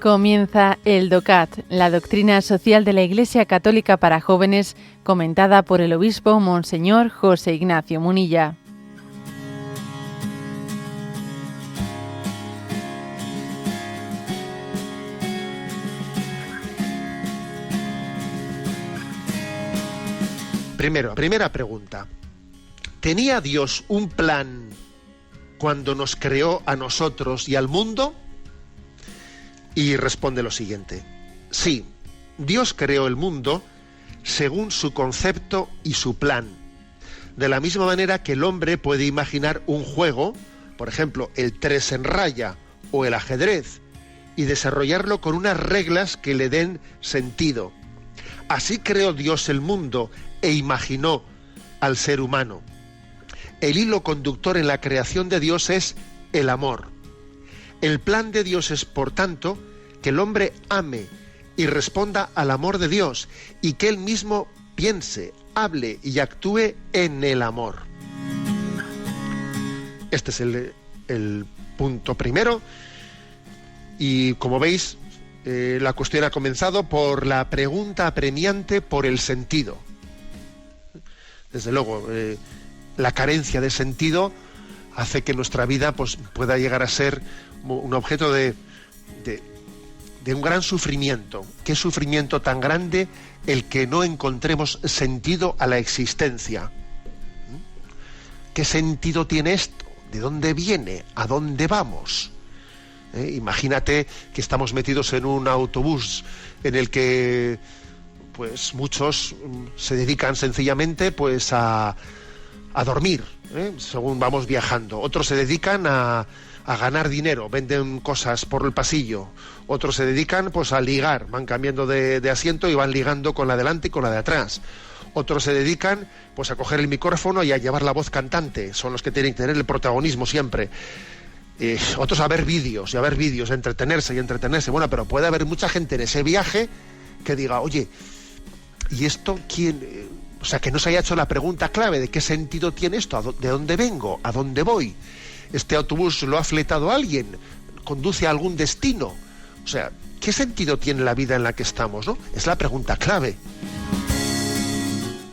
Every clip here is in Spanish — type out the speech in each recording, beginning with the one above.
Comienza el DOCAT, la doctrina social de la Iglesia Católica para jóvenes, comentada por el obispo Monseñor José Ignacio Munilla. Primera pregunta. ¿Tenía Dios un plan cuando nos creó a nosotros y al mundo? Y responde lo siguiente: sí, Dios creó el mundo según su concepto y su plan. De la misma manera que el hombre puede imaginar un juego, por ejemplo, el 3 en raya o el ajedrez, y desarrollarlo con unas reglas que le den sentido. Así creó Dios el mundo e imaginó al ser humano. El hilo conductor en la creación de Dios es el amor. El plan de Dios es, por tanto, que el hombre ame y responda al amor de Dios y que él mismo piense, hable y actúe en el amor. Este es el punto primero. Y como veis, la cuestión ha comenzado por la pregunta apremiante por el sentido. Desde luego, la carencia de sentido hace que nuestra vida pues, pueda llegar a ser un objeto de un gran sufrimiento. ¿Qué sufrimiento tan grande el que no encontremos sentido a la existencia? ¿Qué sentido tiene esto? ¿De dónde viene? ¿A dónde vamos? Imagínate que estamos metidos en un autobús en el que pues muchos se dedican sencillamente pues a dormir, según vamos viajando. Otros se dedican a ganar dinero, venden cosas por el pasillo. Otros se dedican pues a ligar, van cambiando de asiento y van ligando con la de delante y con la de atrás. Otros se dedican pues a coger el micrófono y a llevar la voz cantante, son los que tienen que tener el protagonismo siempre. Otros a ver vídeos, entretenerse. Bueno, pero puede haber mucha gente en ese viaje que diga, oye, ¿y esto quién? O sea, que no se haya hecho la pregunta clave de qué sentido tiene esto, de dónde vengo, a dónde voy. ¿Este autobús lo ha fletado alguien? ¿Conduce a algún destino? O sea, ¿qué sentido tiene la vida en la que estamos, no? Es la pregunta clave.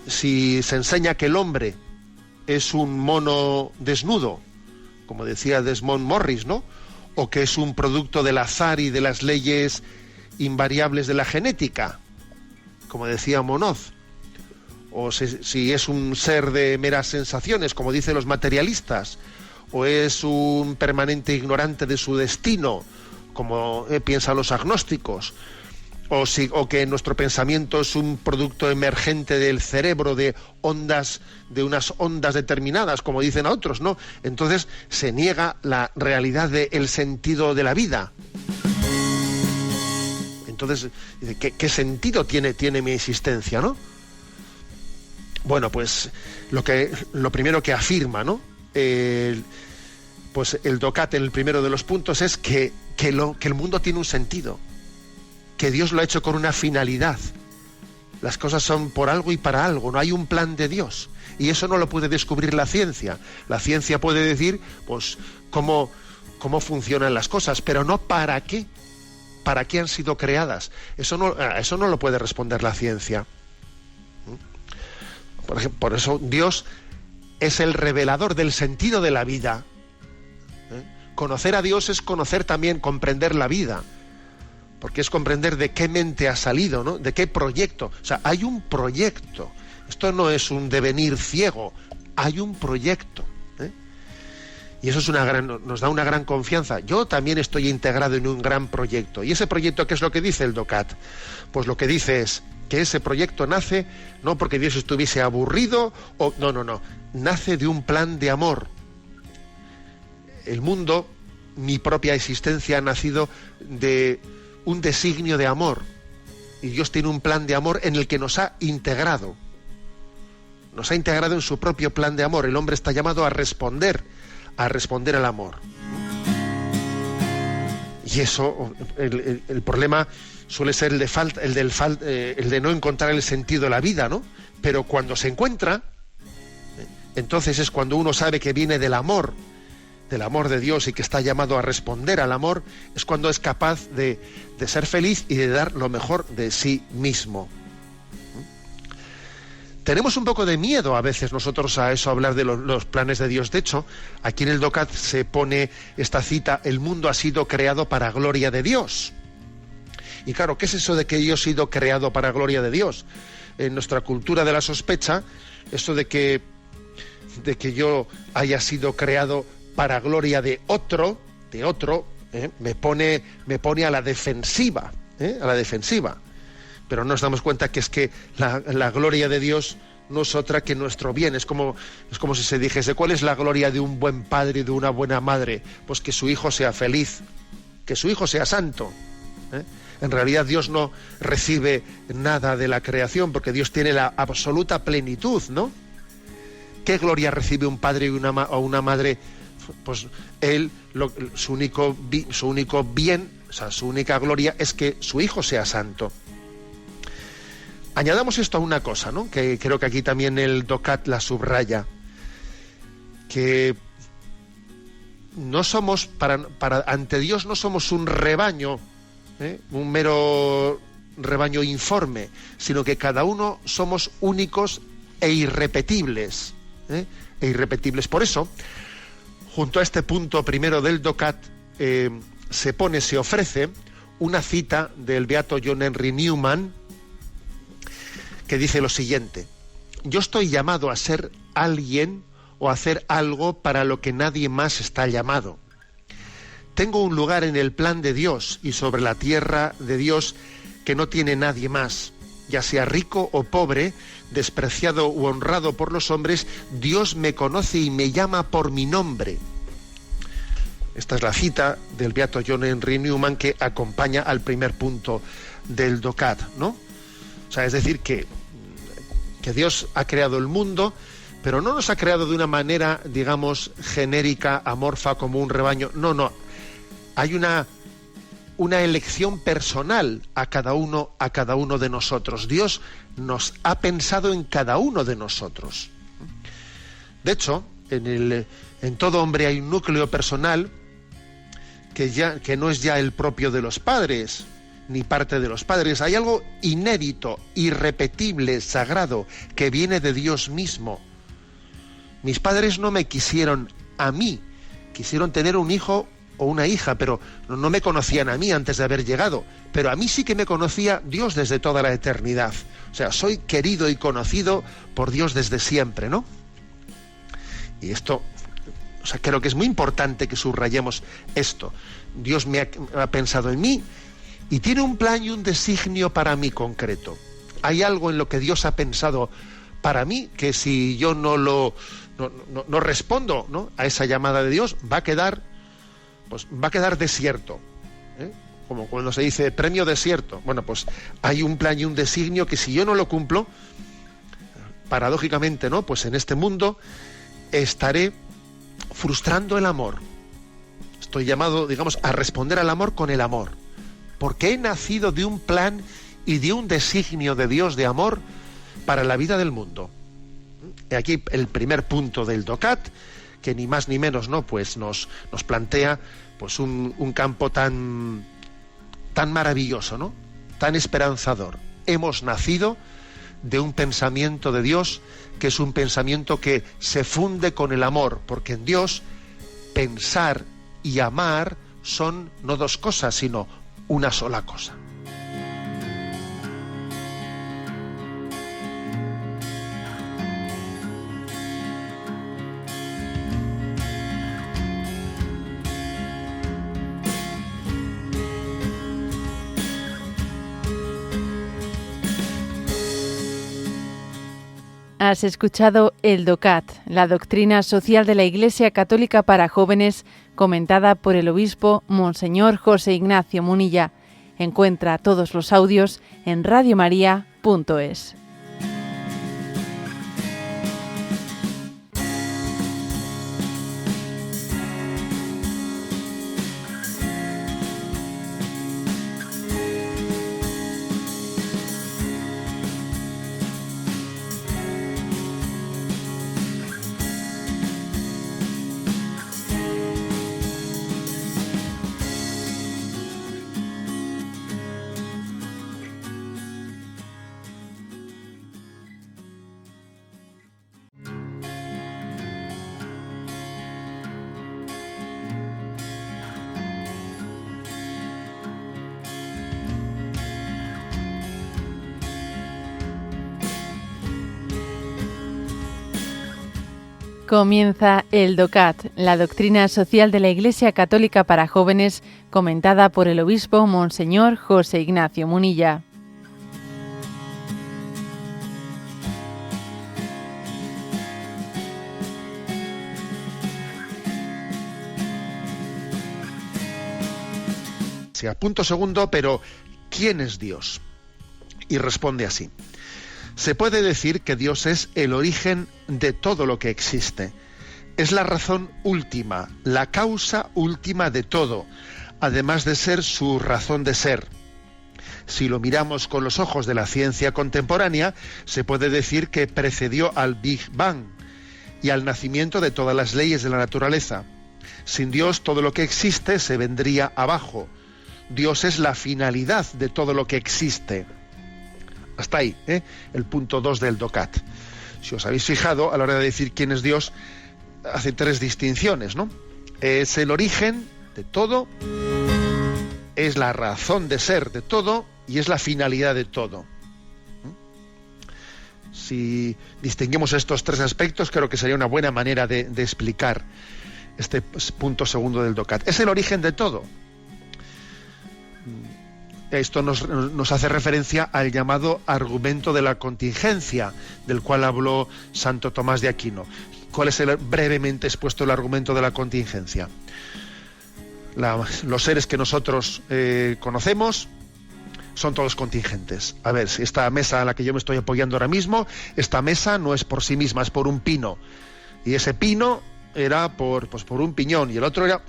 Si se enseña que el hombre es un mono desnudo, como decía Desmond Morris, ¿no? O que es un producto del azar y de las leyes invariables de la genética, como decía Monod, o si es un ser de meras sensaciones, como dicen los materialistas, o es un permanente ignorante de su destino, como piensan los agnósticos, o que nuestro pensamiento es un producto emergente del cerebro de unas ondas determinadas, como dicen a otros, ¿no? Entonces se niega la realidad del sentido de la vida. Entonces, ¿qué sentido tiene mi existencia, no? Bueno, pues lo primero que afirma, ¿no? Pues el DOCAT, en el primero de los puntos, es que el mundo tiene un sentido, que Dios lo ha hecho con una finalidad. Las cosas son por algo y para algo, no hay un plan de Dios. Y eso no lo puede descubrir la ciencia. La ciencia puede decir, pues, cómo funcionan las cosas, pero no para qué. ¿Para qué han sido creadas? Eso no lo puede responder la ciencia. Por eso Dios es el revelador del sentido de la vida. Conocer a Dios es conocer también, comprender la vida. Porque es comprender de qué mente ha salido, ¿no? De qué proyecto. O sea, hay un proyecto. Esto no es un devenir ciego. Hay un proyecto. Y eso nos da una gran confianza. Yo también estoy integrado en un gran proyecto. ¿Y ese proyecto qué es lo que dice el DOCAT? Pues lo que dice es que ese proyecto nace no porque Dios estuviese aburrido, no. Nace de un plan de amor. El mundo, mi propia existencia, ha nacido de un designio de amor. Y Dios tiene un plan de amor en el que nos ha integrado. Nos ha integrado en su propio plan de amor. El hombre está llamado a responder al amor. Y eso, el problema suele ser el de no encontrar el sentido de la vida, ¿no? Pero cuando se encuentra, entonces es cuando uno sabe que viene del amor, del amor de Dios y que está llamado a responder al amor, es cuando es capaz de ser feliz y de dar lo mejor de sí mismo. Tenemos un poco de miedo a veces nosotros a eso, a hablar de los planes de Dios. De hecho, aquí en el DOCAT se pone esta cita: el mundo ha sido creado para gloria de Dios. Y claro, ¿qué es eso de que yo he sido creado para gloria de Dios? En nuestra cultura de la sospecha, eso de que yo haya sido creado para gloria de otro, me pone a la defensiva, a la defensiva. Pero nos damos cuenta que es que la gloria de Dios no es otra que nuestro bien. Es como si se dijese: ¿cuál es la gloria de un buen padre y de una buena madre? Pues que su hijo sea feliz, que su hijo sea santo. En realidad Dios no recibe nada de la creación, porque Dios tiene la absoluta plenitud, ¿no? ¿Qué gloria recibe un padre o una madre? Pues su único bien, o sea, su única gloria es que su hijo sea santo. Añadamos esto a una cosa, ¿no?, que creo que aquí también el DOCAT la subraya, que no somos, ante Dios no somos un rebaño, un mero rebaño informe, sino que cada uno somos únicos e irrepetibles. Por eso, junto a este punto primero del DOCAT, se ofrece una cita del beato John Henry Newman, que dice lo siguiente: yo estoy llamado a ser alguien o a hacer algo para lo que nadie más está llamado. Tengo un lugar en el plan de Dios y sobre la tierra de Dios que no tiene nadie más. Ya sea rico o pobre, despreciado u honrado por los hombres, Dios me conoce y me llama por mi nombre. Esta es la cita del beato John Henry Newman que acompaña al primer punto del DOCAT, ¿no? O sea, es decir, que Dios ha creado el mundo, pero no nos ha creado de una manera, digamos, genérica, amorfa, como un rebaño. No. Hay una elección personal a cada uno de nosotros. Dios nos ha pensado en cada uno de nosotros. De hecho, en todo hombre hay un núcleo personal que no es ya el propio de los padres, ni parte de los padres. Hay algo inédito, irrepetible, sagrado, que viene de Dios mismo. Mis padres no me quisieron a mí, quisieron tener un hijo o una hija, pero no me conocían a mí antes de haber llegado, pero a mí sí que me conocía Dios desde toda la eternidad. O sea, soy querido y conocido por Dios desde siempre, ¿no? Y esto, o sea, creo que es muy importante que subrayemos esto. Dios me ha pensado en mí y tiene un plan y un designio para mí concreto. Hay algo en lo que Dios ha pensado para mí que si yo no respondo, ¿no?, a esa llamada de Dios, va a quedar desierto. Como cuando se dice premio desierto. Bueno, pues hay un plan y un designio que si yo no lo cumplo, paradójicamente, ¿no?, pues en este mundo estaré frustrando el amor. Estoy llamado, digamos, a responder al amor con el amor, porque he nacido de un plan y de un designio de Dios de amor para la vida del mundo. Aquí el primer punto del DOCAT, que ni más ni menos, ¿no?, pues nos plantea pues un campo tan maravilloso, ¿no?, tan esperanzador. Hemos nacido de un pensamiento de Dios que es un pensamiento que se funde con el amor, porque en Dios pensar y amar son no dos cosas, sino una sola cosa. Has escuchado el DOCAT, la doctrina social de la Iglesia Católica para jóvenes, comentada por el obispo Monseñor José Ignacio Munilla. Encuentra todos los audios en radiomaria.es. Comienza el DOCAT, la doctrina social de la Iglesia Católica para jóvenes, comentada por el obispo Monseñor José Ignacio Munilla. Punto segundo, pero ¿quién es Dios? Y responde así. Se puede decir que Dios es el origen de todo lo que existe. Es la razón última, la causa última de todo, además de ser su razón de ser. Si lo miramos con los ojos de la ciencia contemporánea, se puede decir que precedió al Big Bang y al nacimiento de todas las leyes de la naturaleza. Sin Dios, todo lo que existe se vendría abajo. Dios es la finalidad de todo lo que existe. Hasta ahí, el punto 2 del DOCAT. Si os habéis fijado, a la hora de decir quién es Dios, hace tres distinciones, ¿no? Es el origen de todo, es la razón de ser de todo y es la finalidad de todo. Si distinguimos estos tres aspectos, creo que sería una buena manera de explicar este punto segundo del DOCAT. Es el origen de todo. Esto nos hace referencia al llamado argumento de la contingencia, del cual habló Santo Tomás de Aquino. ¿Cuál es brevemente expuesto el argumento de la contingencia? Los seres que nosotros conocemos son todos contingentes. A ver, si esta mesa a la que yo me estoy apoyando ahora mismo, esta mesa no es por sí misma, es por un pino. Y ese pino era por un piñón, y el otro era...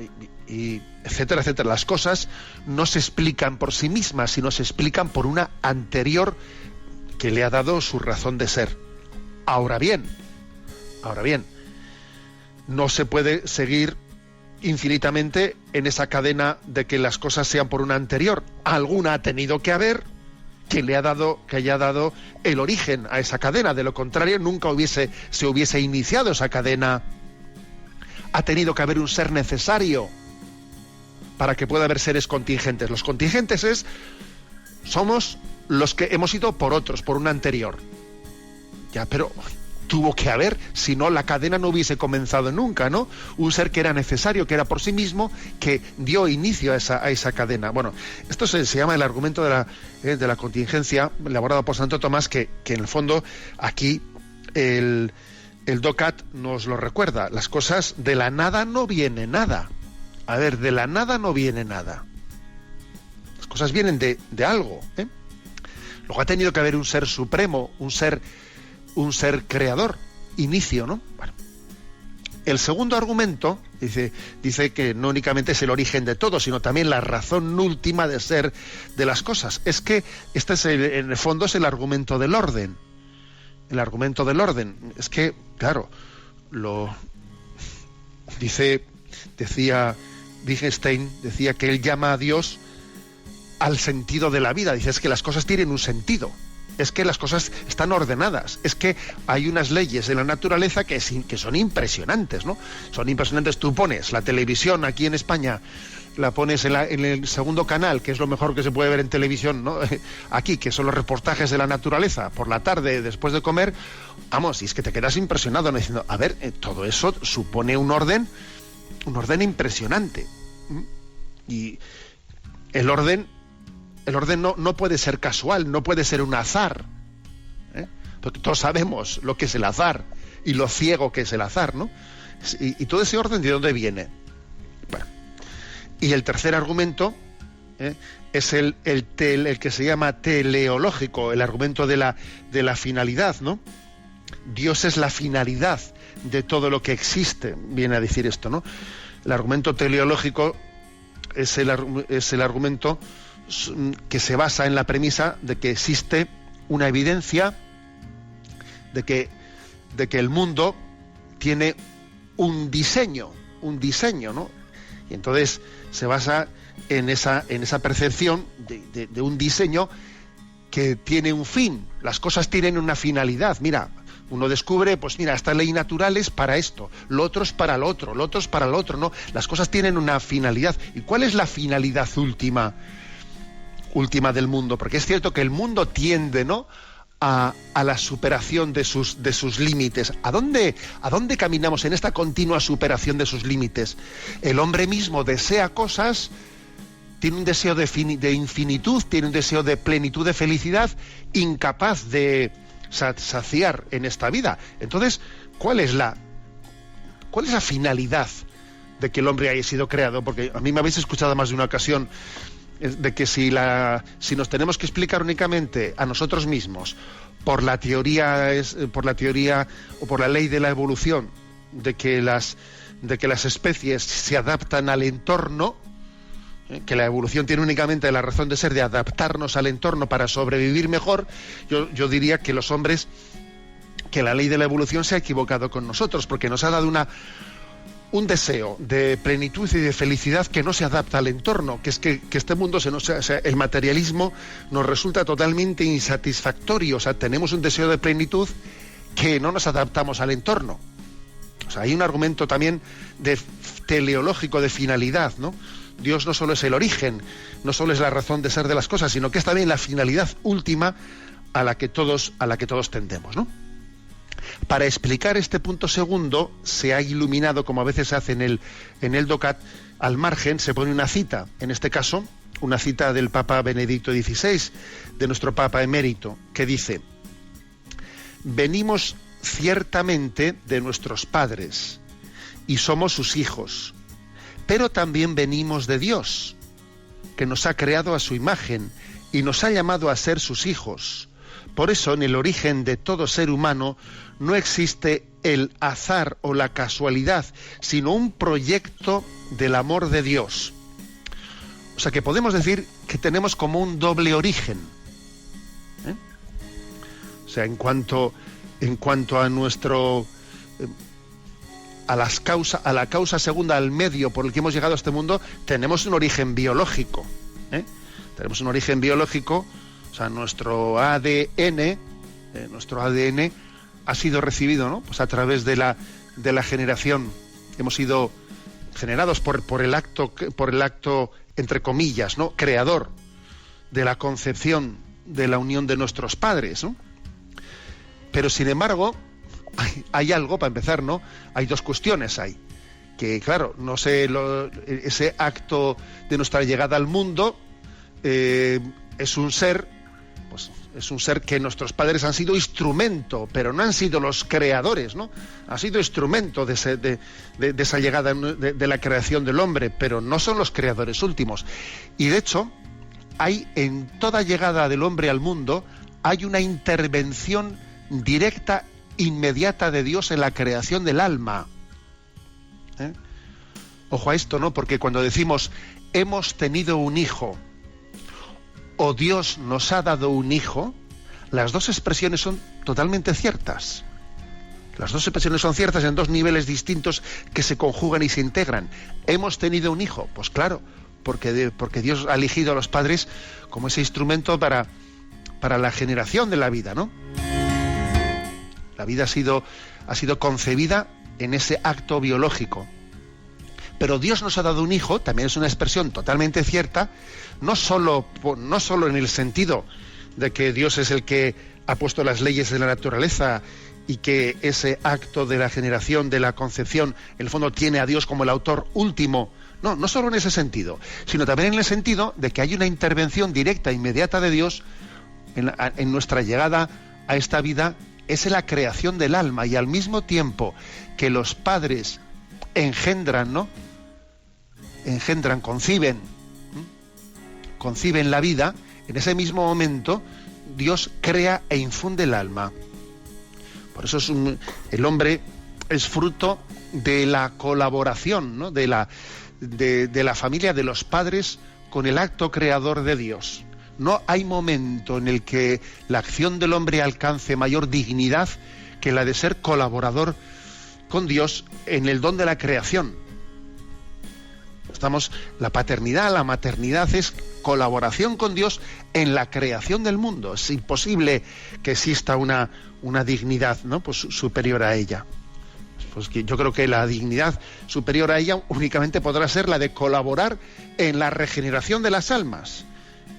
y etcétera, etcétera. Las cosas no se explican por sí mismas, sino se explican por una anterior que le ha dado su razón de ser. Ahora bien, no se puede seguir infinitamente en esa cadena de que las cosas sean por una anterior. Alguna ha tenido que haber que haya dado el origen a esa cadena. De lo contrario, nunca se hubiese iniciado esa cadena. Ha tenido que haber un ser necesario para que pueda haber seres contingentes. Los contingentes somos los que hemos ido por otros, por un anterior. Ya, pero tuvo que haber, si no la cadena no hubiese comenzado nunca, ¿no? Un ser que era necesario, que era por sí mismo, que dio inicio a esa cadena. Bueno, esto se llama el argumento de la contingencia, elaborado por Santo Tomás, que en el fondo aquí el DOCAT nos lo recuerda. Las cosas, de la nada no viene nada. A ver, de la nada no viene nada. Las cosas vienen de algo, ¿eh? Luego ha tenido que haber un ser supremo, un ser creador, inicio, ¿no? Bueno. El segundo argumento dice que no únicamente es el origen de todo, sino también la razón última de ser de las cosas. Es que este es en el fondo es el argumento del orden. El argumento del orden. Es que, claro, decía Wittgenstein, decía que él llama a Dios al sentido de la vida. Dice, es que las cosas tienen un sentido, es que las cosas están ordenadas, es que hay unas leyes de la naturaleza que son impresionantes, ¿no? Son impresionantes. Tú pones la televisión aquí en España, la pones en el segundo canal, que es lo mejor que se puede ver en televisión, ¿no? Aquí, que son los reportajes de la naturaleza, por la tarde, después de comer, vamos, y es que te quedas impresionado, ¿no? Diciendo, a ver, todo eso supone un orden impresionante. Y el orden no puede ser casual, no puede ser un azar, ¿eh? Porque todos sabemos lo que es el azar y lo ciego que es el azar, ¿no? Y todo ese orden, ¿de dónde viene? Bueno. Y el tercer argumento es el que se llama teleológico, el argumento de la finalidad, ¿no? Dios es la finalidad de todo lo que existe, viene a decir esto, ¿no? El argumento teleológico es el argumento que se basa en la premisa de que existe una evidencia de que el mundo tiene un diseño, ¿no? Y entonces se basa en esa percepción de un diseño que tiene un fin. Las cosas tienen una finalidad. Mira, uno descubre, pues mira, esta ley natural es para esto, lo otro es para lo otro, lo otro es para lo otro, ¿no? Las cosas tienen una finalidad. ¿Y cuál es la finalidad última del mundo? Porque es cierto que el mundo tiende, ¿no?, a la superación de sus límites. ¿A dónde caminamos en esta continua superación de sus límites? El hombre mismo desea cosas, tiene un deseo de infinitud, tiene un deseo de plenitud, de felicidad, incapaz de saciar en esta vida. Entonces, ¿cuál es la finalidad de que el hombre haya sido creado? Porque a mí me habéis escuchado más de una ocasión de que si nos tenemos que explicar únicamente a nosotros mismos por la teoría o por la ley de la evolución de que las especies se adaptan al entorno, que la evolución tiene únicamente la razón de ser de adaptarnos al entorno para sobrevivir mejor, yo diría que los hombres, que la ley de la evolución se ha equivocado con nosotros, porque nos ha dado un deseo de plenitud y de felicidad que no se adapta al entorno, que es que este mundo el materialismo nos resulta totalmente insatisfactorio. O sea, tenemos un deseo de plenitud que no nos adaptamos al entorno. O sea, hay un argumento también teleológico de finalidad, ¿no? Dios no solo es el origen, no solo es la razón de ser de las cosas, sino que es también la finalidad última a la que todos tendemos, ¿no? Para explicar este punto segundo, se ha iluminado, como a veces se hace en el DOCAT, al margen se pone una cita, en este caso, una cita del Papa Benedicto XVI, de nuestro Papa emérito, que dice: venimos ciertamente de nuestros padres y somos sus hijos, pero también venimos de Dios, que nos ha creado a su imagen y nos ha llamado a ser sus hijos. Por eso, en el origen de todo ser humano no existe el azar o la casualidad, sino un proyecto del amor de Dios. O sea, que podemos decir que tenemos como un doble origen. O sea, en cuanto a nuestro a la causa segunda, al medio por el que hemos llegado a este mundo, tenemos un origen biológico. Tenemos un origen biológico. O sea, nuestro ADN ha sido recibido, ¿no? Pues a través de la generación. Hemos sido generados por el acto entre comillas, ¿no?, creador de la concepción de la unión de nuestros padres, ¿no? Pero sin embargo, hay algo, para empezar, ¿no? Hay dos cuestiones ahí. Que claro, no sé, ese acto de nuestra llegada al mundo es un ser que nuestros padres han sido instrumento, pero no han sido los creadores, ¿no? Han sido instrumento de esa llegada, de la creación del hombre, pero no son los creadores últimos. Y de hecho, hay en toda llegada del hombre al mundo, hay una intervención directa, inmediata de Dios en la creación del alma. Ojo a esto, ¿no? Porque cuando decimos hemos tenido un hijo o Dios nos ha dado un hijo, las dos expresiones son totalmente ciertas. Las dos expresiones son ciertas en dos niveles distintos que se conjugan y se integran. ¿Hemos tenido un hijo? Pues claro, porque Dios ha elegido a los padres como ese instrumento para la generación de la vida, ¿no? La vida ha sido concebida en ese acto biológico. Pero Dios nos ha dado un hijo, también es una expresión totalmente cierta, no solo en el sentido de que Dios es el que ha puesto las leyes de la naturaleza y que ese acto de la generación, de la concepción, en el fondo tiene a Dios como el autor último. No solo en ese sentido, sino también en el sentido de que hay una intervención directa, inmediata de Dios en nuestra llegada a esta vida, es en la creación del alma, y al mismo tiempo que los padres engendran, ¿no? Conciben la vida, en ese mismo momento Dios crea e infunde el alma. Por eso el hombre es fruto de la colaboración, ¿no?, de la familia, de los padres, con el acto creador de Dios. No hay momento en el que la acción del hombre alcance mayor dignidad que la de ser colaborador con Dios en el don de la creación. La paternidad, la maternidad es colaboración con Dios en la creación del mundo. Es imposible que exista una dignidad, ¿no?, pues superior a ella. Pues que yo creo que la dignidad superior a ella únicamente podrá ser la de colaborar en la regeneración de las almas,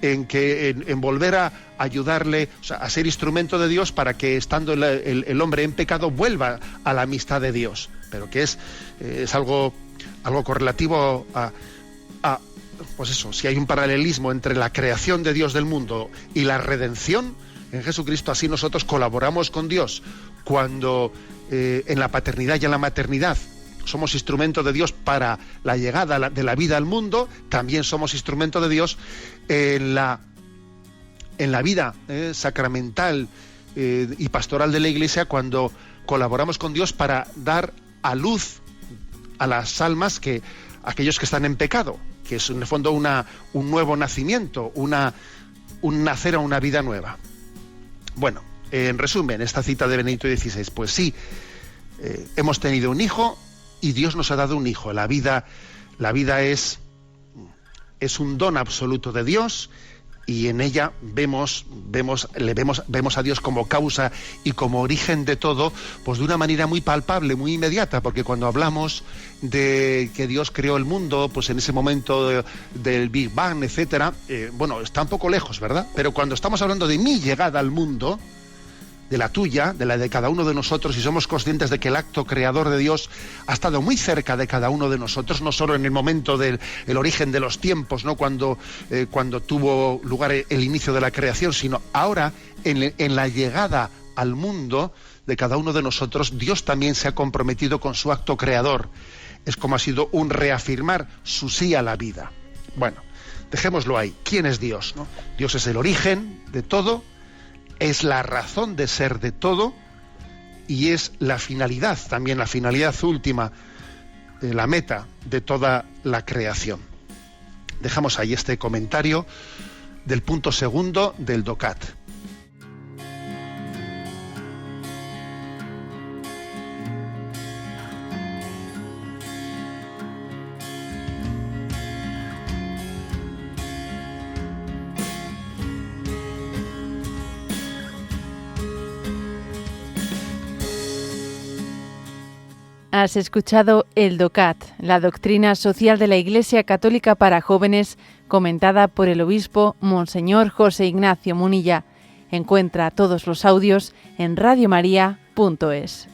en volver a ayudarle, o sea, a ser instrumento de Dios para que, estando el hombre en pecado, vuelva a la amistad de Dios. Pero que es algo correlativo pues eso, si hay un paralelismo entre la creación de Dios del mundo y la redención en Jesucristo, así nosotros colaboramos con Dios cuando en la paternidad y en la maternidad somos instrumento de Dios para la llegada de la vida al mundo, también somos instrumento de Dios en la vida sacramental y pastoral de la Iglesia, cuando colaboramos con Dios para dar a luz a las almas, aquellos que están en pecado, que es en el fondo un nuevo nacimiento, un nacer a una vida nueva. Bueno, en resumen, esta cita de Benedicto XVI, pues sí, hemos tenido un hijo y Dios nos ha dado un hijo. La vida es un don absoluto de Dios, y en ella vemos a Dios como causa y como origen de todo, pues de una manera muy palpable, muy inmediata, porque cuando hablamos de que Dios creó el mundo, pues en ese momento del Big Bang, etcétera, bueno, está un poco lejos, ¿verdad? Pero cuando estamos hablando de mi llegada al mundo, de la tuya, de la de cada uno de nosotros, y somos conscientes de que el acto creador de Dios ha estado muy cerca de cada uno de nosotros, no solo en el momento del origen de los tiempos, ¿no? Cuando tuvo lugar el inicio de la creación, sino ahora en la llegada al mundo de cada uno de nosotros. Dios también se ha comprometido con su acto creador. Es como ha sido un reafirmar su sí a la vida. Bueno, dejémoslo ahí. ¿Quién es Dios, no? Dios es el origen de todo, es la razón de ser de todo, y es la finalidad, también la finalidad última, la meta de toda la creación. Dejamos ahí este comentario del punto segundo del DOCAT. Has escuchado el DOCAT, la doctrina social de la Iglesia Católica para jóvenes, comentada por el obispo Monseñor José Ignacio Munilla. Encuentra todos los audios en radiomaria.es.